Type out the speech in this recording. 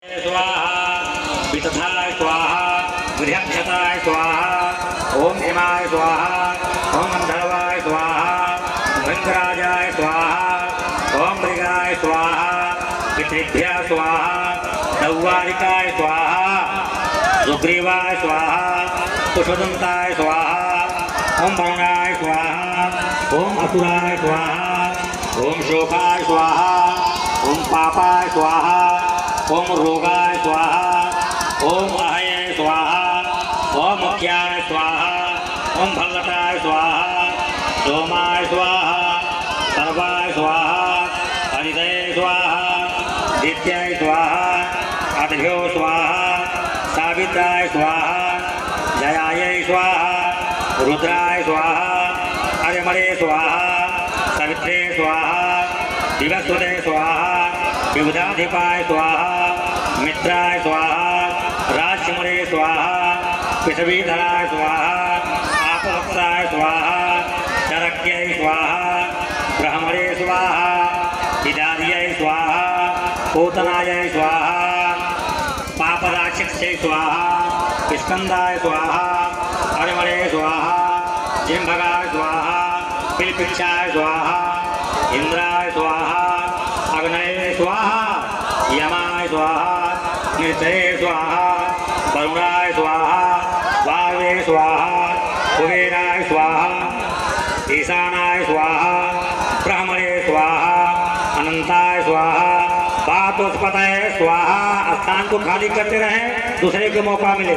स्वाहा वितथाय स्वाहा गृहक्षताय स्वाहा ओम हिमाय स्वाहा ओम अंधर्वाय स्वाहा भृंगराजाय स्वाहा ओम मृगाय स्वाहा पितृभ्यः स्वाहा दौवारिकाय स्वाहा सुग्रीवाय स्वाहा पुष्पदंताय स्वाहा ओम वरुणाय स्वाहा ओम असुराय स्वाहा ओम शोकाय स्वाहा ओम पापाय स्वाहा ओम रोगाय स्वाहा ओम अहय स्वाहा ओम मुख्याय स्वाहा ओम भगवताय स्वाहा सोमाय स्वाहा सर्वाय स्वाहा हरिदय स्वाहा दित्याय स्वाहा अद्भ्यो स्वाहा सावित्राय स्वाहा जयाय स्वाहा रुद्राय स्वाहा हरिमरे स्वाहा सवित्रे स्वाहा दिवस्वते स्वाहा विबुधाधिपाय स्वाहा मित्राय स्वाहा राजमुरे स्वाहा पृथ्वीधराय स्वाहा आपवत्साय स्वाहा चरक्यै स्वाहा ब्रह्मणे स्वाहा इदार्यै स्वाहा पूतनायै स्वाहा पापराक्षस्यै स्वाहा स्कंदाय स्वाहा हरिमणे स्वाहा जिम्भगाय स्वाहा पिलपिक्षाय स्वाहा इंद्राय स्वाहा अग्नये स्वाहा यमाय स्वाहा नृतये स्वाहा वरुणाय स्वाहा वायवे स्वाहा कुबेराय स्वाहा ईशानाय स्वाहा ब्रह्मणे स्वाहा अनंताय स्वाहा वातोत्पतये स्वाहा। स्थान को खाली करते रहें, दूसरे को मौका मिले।